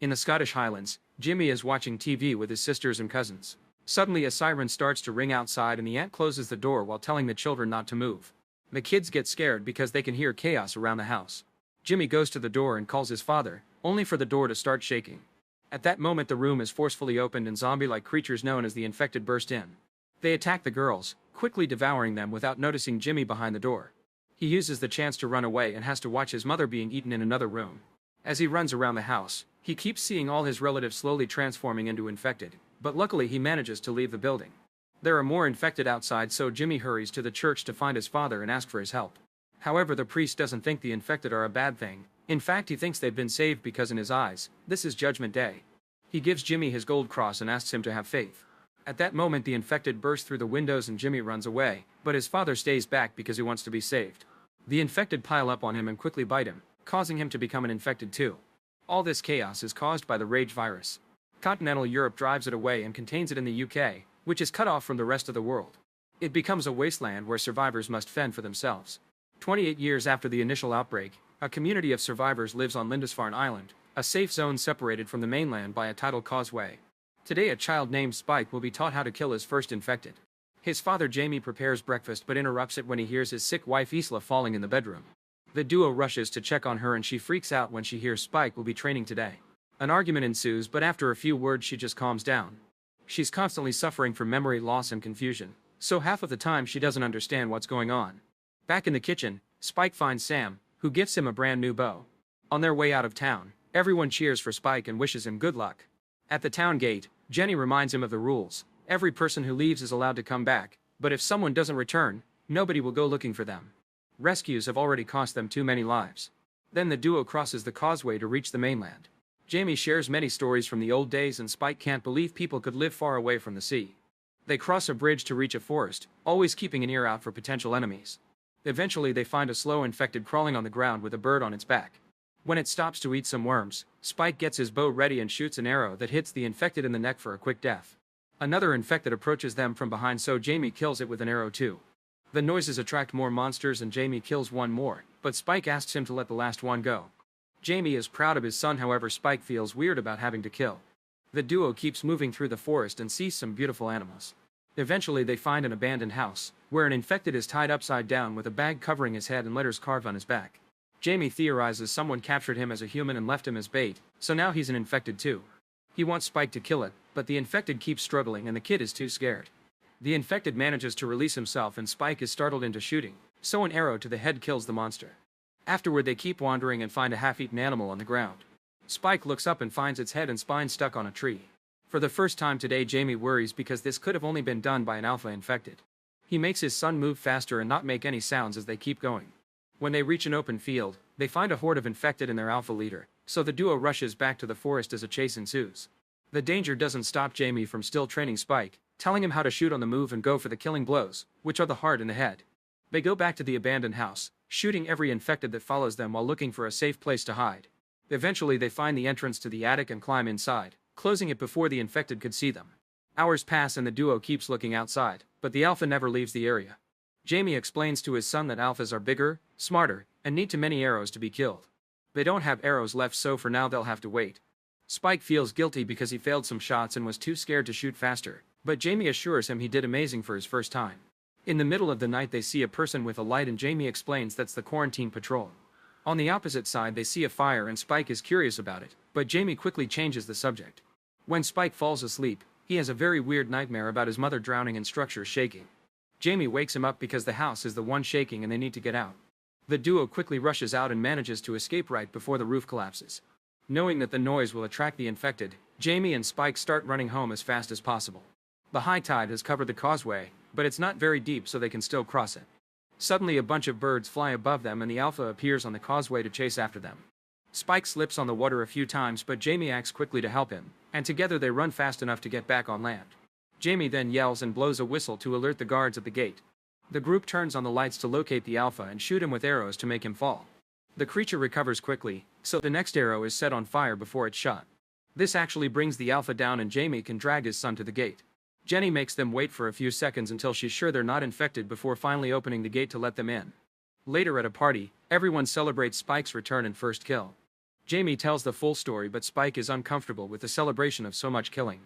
In the Scottish Highlands, Jimmy is watching TV with his sisters and cousins. Suddenly a siren starts to ring outside and the aunt closes the door while telling the children not to move. The kids get scared because they can hear chaos around the house. Jimmy goes to the door and calls his father, only for the door to start shaking. At that moment the room is forcefully opened and zombie-like creatures known as the infected burst in. They attack the girls, quickly devouring them without noticing Jimmy behind the door. He uses the chance to run away and has to watch his mother being eaten in another room. As he runs around the house, he keeps seeing all his relatives slowly transforming into infected, but luckily he manages to leave the building. There are more infected outside, so Jimmy hurries to the church to find his father and ask for his help. However, the priest doesn't think the infected are a bad thing. In fact, he thinks they've been saved because in his eyes, this is Judgment Day. He gives Jimmy his gold cross and asks him to have faith. At that moment the infected bursts through the windows and Jimmy runs away, but his father stays back because he wants to be saved. The infected pile up on him and quickly bite him, causing him to become an infected too. All this chaos is caused by the rage virus. Continental Europe drives it away and contains it in the UK, which is cut off from the rest of the world. It becomes a wasteland where survivors must fend for themselves. 28 years after the initial outbreak, a community of survivors lives on Lindisfarne Island, a safe zone separated from the mainland by a tidal causeway. Today a child named Spike will be taught how to kill his first infected. His father Jamie prepares breakfast but interrupts it when he hears his sick wife Isla falling in the bedroom. The duo rushes to check on her and she freaks out when she hears Spike will be training today. An argument ensues, but after a few words she just calms down. She's constantly suffering from memory loss and confusion, so half of the time she doesn't understand what's going on. Back in the kitchen, Spike finds Sam, who gifts him a brand new bow. On their way out of town, everyone cheers for Spike and wishes him good luck. At the town gate, Jenny reminds him of the rules. Every person who leaves is allowed to come back, but if someone doesn't return, nobody will go looking for them. Rescues have already cost them too many lives. Then the duo crosses the causeway to reach the mainland. Jamie shares many stories from the old days and Spike can't believe people could live far away from the sea. They cross a bridge to reach a forest, always keeping an ear out for potential enemies. Eventually they find a slow infected crawling on the ground with a bird on its back. When it stops to eat some worms, Spike gets his bow ready and shoots an arrow that hits the infected in the neck for a quick death. Another infected approaches them from behind, so Jamie kills it with an arrow too. The noises attract more monsters and Jamie kills one more, but Spike asks him to let the last one go. Jamie is proud of his son, however Spike feels weird about having to kill. The duo keeps moving through the forest and sees some beautiful animals. Eventually they find an abandoned house, where an infected is tied upside down with a bag covering his head and letters carved on his back. Jamie theorizes someone captured him as a human and left him as bait, so now he's an infected too. He wants Spike to kill it, but the infected keeps struggling and the kid is too scared. The infected manages to release himself and Spike is startled into shooting, so an arrow to the head kills the monster. Afterward they keep wandering and find a half-eaten animal on the ground. Spike looks up and finds its head and spine stuck on a tree. For the first time today Jamie worries because this could have only been done by an alpha infected. He makes his son move faster and not make any sounds as they keep going. When they reach an open field, they find a horde of infected and their alpha leader, so the duo rushes back to the forest as a chase ensues. The danger doesn't stop Jamie from still training Spike, telling him how to shoot on the move and go for the killing blows, which are the heart and the head. They go back to the abandoned house, shooting every infected that follows them while looking for a safe place to hide. Eventually they find the entrance to the attic and climb inside, closing it before the infected could see them. Hours pass and the duo keeps looking outside, but the alpha never leaves the area. Jamie explains to his son that alphas are bigger, smarter, and need too many arrows to be killed. They don't have arrows left, so for now they'll have to wait. Spike feels guilty because he failed some shots and was too scared to shoot faster, but Jamie assures him he did amazing for his first time. In the middle of the night they see a person with a light and Jamie explains that's the quarantine patrol. On the opposite side they see a fire and Spike is curious about it, but Jamie quickly changes the subject. When Spike falls asleep, he has a very weird nightmare about his mother drowning and structures shaking. Jamie wakes him up because the house is the one shaking and they need to get out. The duo quickly rushes out and manages to escape right before the roof collapses. Knowing that the noise will attract the infected, Jamie and Spike start running home as fast as possible. The high tide has covered the causeway, but it's not very deep so they can still cross it. Suddenly a bunch of birds fly above them and the alpha appears on the causeway to chase after them. Spike slips on the water a few times but Jamie acts quickly to help him, and together they run fast enough to get back on land. Jamie then yells and blows a whistle to alert the guards at the gate. The group turns on the lights to locate the alpha and shoot him with arrows to make him fall. The creature recovers quickly, so the next arrow is set on fire before it's shot. This actually brings the alpha down and Jamie can drag his son to the gate. Jenny makes them wait for a few seconds until she's sure they're not infected before finally opening the gate to let them in. Later at a party, everyone celebrates Spike's return and first kill. Jamie tells the full story, but Spike is uncomfortable with the celebration of so much killing.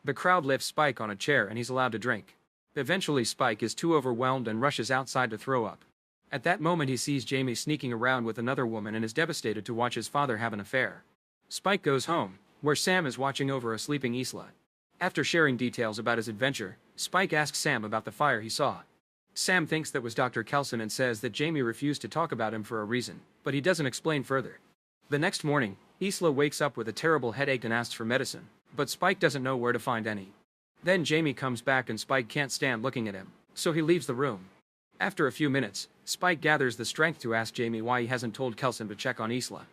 The crowd lifts Spike on a chair and he's allowed to drink. Eventually Spike is too overwhelmed and rushes outside to throw up. At that moment he sees Jamie sneaking around with another woman and is devastated to watch his father have an affair. Spike goes home, where Sam is watching over a sleeping Isla. After sharing details about his adventure, Spike asks Sam about the fire he saw. Sam thinks that was Dr. Kelson and says that Jamie refused to talk about him for a reason, but he doesn't explain further. The next morning, Isla wakes up with a terrible headache and asks for medicine, but Spike doesn't know where to find any. Then Jamie comes back and Spike can't stand looking at him, so he leaves the room. After a few minutes, Spike gathers the strength to ask Jamie why he hasn't told Kelson to check on Isla.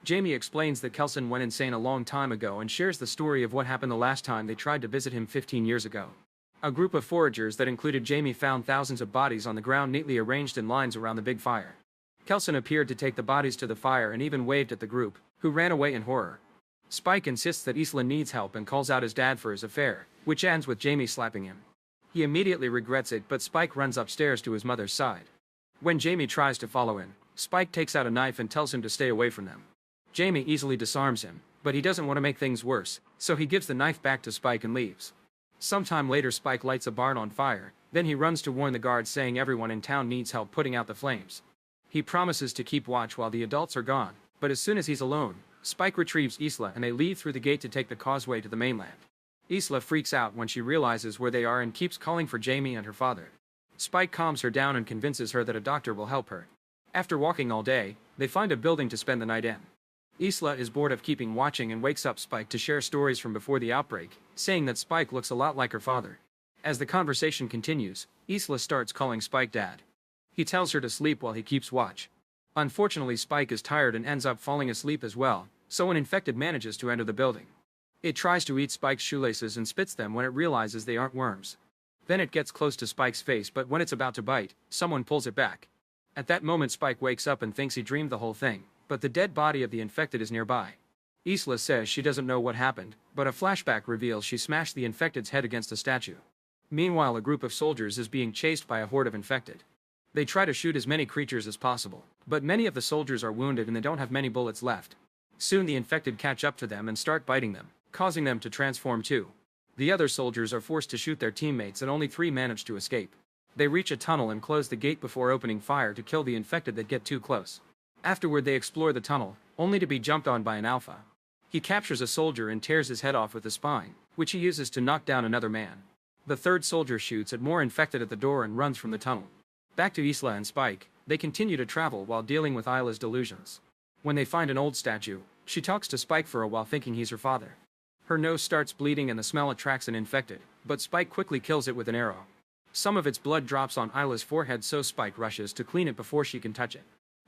Jamie explains that Kelson went insane a long time ago and shares the story of what happened the last time they tried to visit him 15 years ago. A group of foragers that included Jamie found thousands of bodies on the ground neatly arranged in lines around the big fire. Kelson appeared to take the bodies to the fire and even waved at the group, who ran away in horror. Spike insists that Isla needs help and calls out his dad for his affair, which ends with Jamie slapping him. He immediately regrets it, but Spike runs upstairs to his mother's side. When Jamie tries to follow in, Spike takes out a knife and tells him to stay away from them. Jamie easily disarms him, but he doesn't want to make things worse, so he gives the knife back to Spike and leaves. Sometime later Spike lights a barn on fire, then he runs to warn the guards, saying everyone in town needs help putting out the flames. He promises to keep watch while the adults are gone, but as soon as he's alone, Spike retrieves Isla and they leave through the gate to take the causeway to the mainland. Isla freaks out when she realizes where they are and keeps calling for Jamie and her father. Spike calms her down and convinces her that a doctor will help her. After walking all day, they find a building to spend the night in. Isla is bored of keeping watching and wakes up Spike to share stories from before the outbreak, saying that Spike looks a lot like her father. As the conversation continues, Isla starts calling Spike dad. He tells her to sleep while he keeps watch. Unfortunately, Spike is tired and ends up falling asleep as well, so an infected manages to enter the building. It tries to eat Spike's shoelaces and spits them when it realizes they aren't worms. Then it gets close to Spike's face, but when it's about to bite, someone pulls it back. At that moment Spike wakes up and thinks he dreamed the whole thing, but the dead body of the infected is nearby. Isla says she doesn't know what happened, but a flashback reveals she smashed the infected's head against a statue. Meanwhile, a group of soldiers is being chased by a horde of infected. They try to shoot as many creatures as possible, but many of the soldiers are wounded and they don't have many bullets left. Soon the infected catch up to them and start biting them, causing them to transform too. The other soldiers are forced to shoot their teammates and only 3 manage to escape. They reach a tunnel and close the gate before opening fire to kill the infected that get too close. Afterward they explore the tunnel, only to be jumped on by an alpha. He captures a soldier and tears his head off with a spine, which he uses to knock down another man. The third soldier shoots at more infected at the door and runs from the tunnel. Back to Isla and Spike, they continue to travel while dealing with Isla's delusions. When they find an old statue, she talks to Spike for a while thinking he's her father. Her nose starts bleeding and the smell attracts an infected, but Spike quickly kills it with an arrow. Some of its blood drops on Isla's forehead, so Spike rushes to clean it before she can touch it.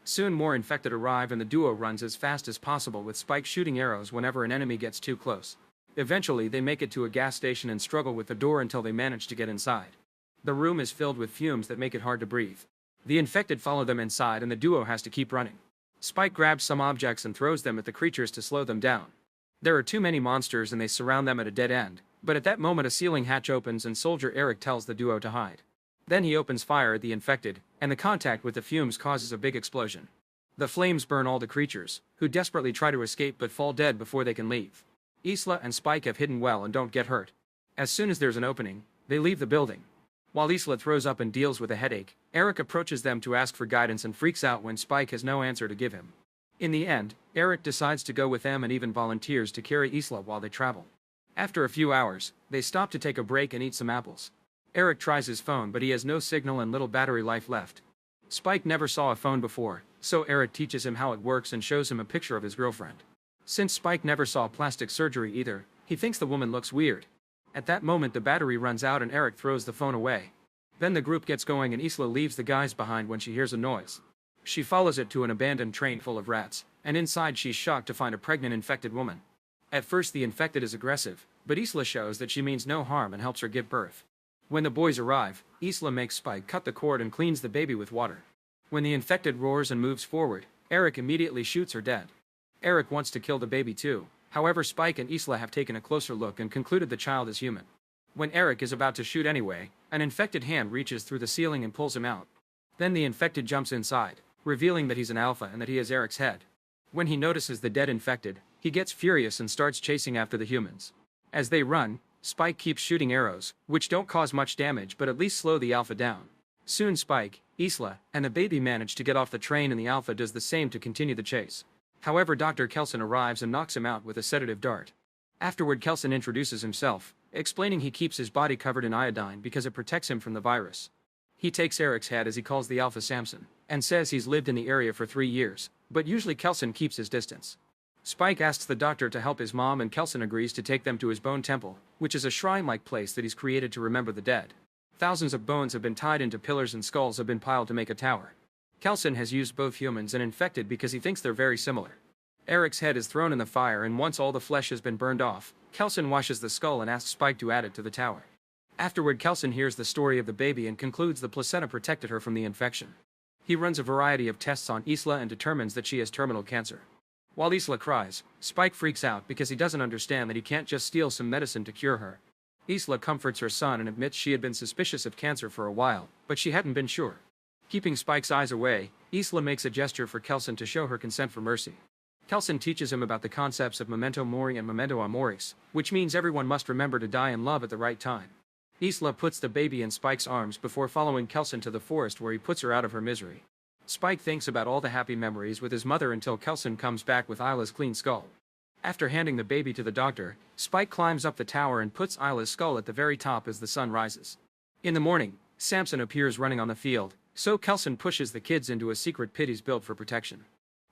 Soon more infected arrive and the duo runs as fast as possible, with Spike shooting arrows whenever an enemy gets too close. Eventually they make it to a gas station and struggle with the door until they manage to get inside. The room is filled with fumes that make it hard to breathe. The infected follow them inside and the duo has to keep running. Spike grabs some objects and throws them at the creatures to slow them down. There are too many monsters and they surround them at a dead end, but at that moment a ceiling hatch opens and Soldier Eric tells the duo to hide. Then he opens fire at the infected, and the contact with the fumes causes a big explosion. The flames burn all the creatures, who desperately try to escape but fall dead before they can leave. Isla and Spike have hidden well and don't get hurt. As soon as there's an opening, they leave the building. While Isla throws up and deals with a headache, Eric approaches them to ask for guidance and freaks out when Spike has no answer to give him. In the end, Eric decides to go with them and even volunteers to carry Isla while they travel. After a few hours, they stop to take a break and eat some apples. Eric tries his phone, but he has no signal and little battery life left. Spike never saw a phone before, so Eric teaches him how it works and shows him a picture of his girlfriend. Since Spike never saw plastic surgery either, he thinks the woman looks weird. At that moment the battery runs out and Eric throws the phone away. Then the group gets going and Isla leaves the guys behind when she hears a noise. She follows it to an abandoned train full of rats, and inside she's shocked to find a pregnant infected woman. At first the infected is aggressive, but Isla shows that she means no harm and helps her give birth. When the boys arrive, Isla makes Spike cut the cord and cleans the baby with water. When the infected roars and moves forward, Eric immediately shoots her dead. Eric wants to kill the baby too, however Spike and Isla have taken a closer look and concluded the child is human. When Eric is about to shoot anyway, an infected hand reaches through the ceiling and pulls him out. Then the infected jumps inside, revealing that he's an alpha and that he has Eric's head. When he notices the dead infected, he gets furious and starts chasing after the humans. As they run, Spike keeps shooting arrows, which don't cause much damage but at least slow the Alpha down. Soon Spike, Isla, and the baby manage to get off the train and the Alpha does the same to continue the chase. However, Dr. Kelson arrives and knocks him out with a sedative dart. Afterward, Kelson introduces himself, explaining he keeps his body covered in iodine because it protects him from the virus. He takes Eric's head as he calls the Alpha Samson, and says he's lived in the area for 3 years, but usually Kelson keeps his distance. Spike asks the doctor to help his mom and Kelson agrees to take them to his bone temple, which is a shrine-like place that he's created to remember the dead. Thousands of bones have been tied into pillars and skulls have been piled to make a tower. Kelson has used both humans and infected because he thinks they're very similar. Eric's head is thrown in the fire and once all the flesh has been burned off, Kelson washes the skull and asks Spike to add it to the tower. Afterward, Kelson hears the story of the baby and concludes the placenta protected her from the infection. He runs a variety of tests on Isla and determines that she has terminal cancer. While Isla cries, Spike freaks out because he doesn't understand that he can't just steal some medicine to cure her. Isla comforts her son and admits she had been suspicious of cancer for a while, but she hadn't been sure. Keeping Spike's eyes away, Isla makes a gesture for Kelson to show her consent for mercy. Kelson teaches him about the concepts of memento mori and memento amoris, which means everyone must remember to die in love at the right time. Isla puts the baby in Spike's arms before following Kelson to the forest where he puts her out of her misery. Spike thinks about all the happy memories with his mother until Kelson comes back with Isla's clean skull. After handing the baby to the doctor, Spike climbs up the tower and puts Isla's skull at the very top as the sun rises. In the morning, Samson appears running on the field, so Kelson pushes the kids into a secret pit he's built for protection.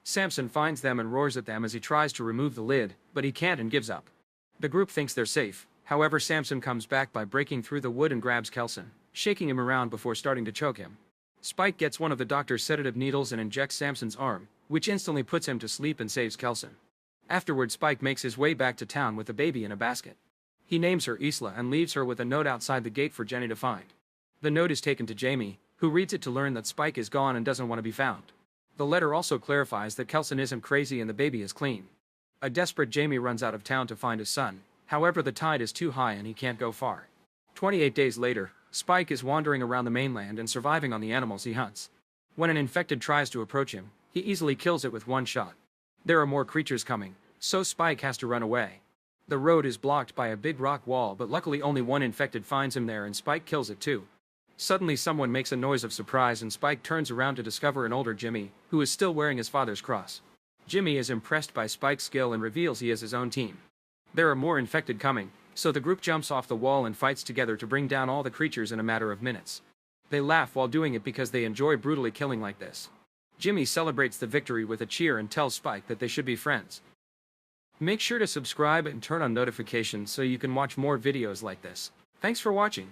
Samson finds them and roars at them as he tries to remove the lid, but he can't and gives up. The group thinks they're safe, however Samson comes back by breaking through the wood and grabs Kelson, shaking him around before starting to choke him. Spike gets one of the doctor's sedative needles and injects Samson's arm, which instantly puts him to sleep and saves Kelson. Afterward, Spike makes his way back to town with the baby in a basket. He names her Isla and leaves her with a note outside the gate for Jenny to find. The note is taken to Jamie, who reads it to learn that Spike is gone and doesn't want to be found. The letter also clarifies that Kelson isn't crazy and the baby is clean. A desperate Jamie runs out of town to find his son, however the tide is too high and he can't go far. 28 days later, Spike is wandering around the mainland and surviving on the animals he hunts. When an infected tries to approach him, he easily kills it with one shot. There are more creatures coming, so Spike has to run away. The road is blocked by a big rock wall, but luckily only one infected finds him there and Spike kills it too. Suddenly someone makes a noise of surprise and Spike turns around to discover an older Jimmy, who is still wearing his father's cross. Jimmy is impressed by Spike's skill and reveals he has his own team. There are more infected coming, so the group jumps off the wall and fights together to bring down all the creatures in a matter of minutes. They laugh while doing it because they enjoy brutally killing like this. Jimmy celebrates the victory with a cheer and tells Spike that they should be friends. Make sure to subscribe and turn on notifications so you can watch more videos like this. Thanks for watching.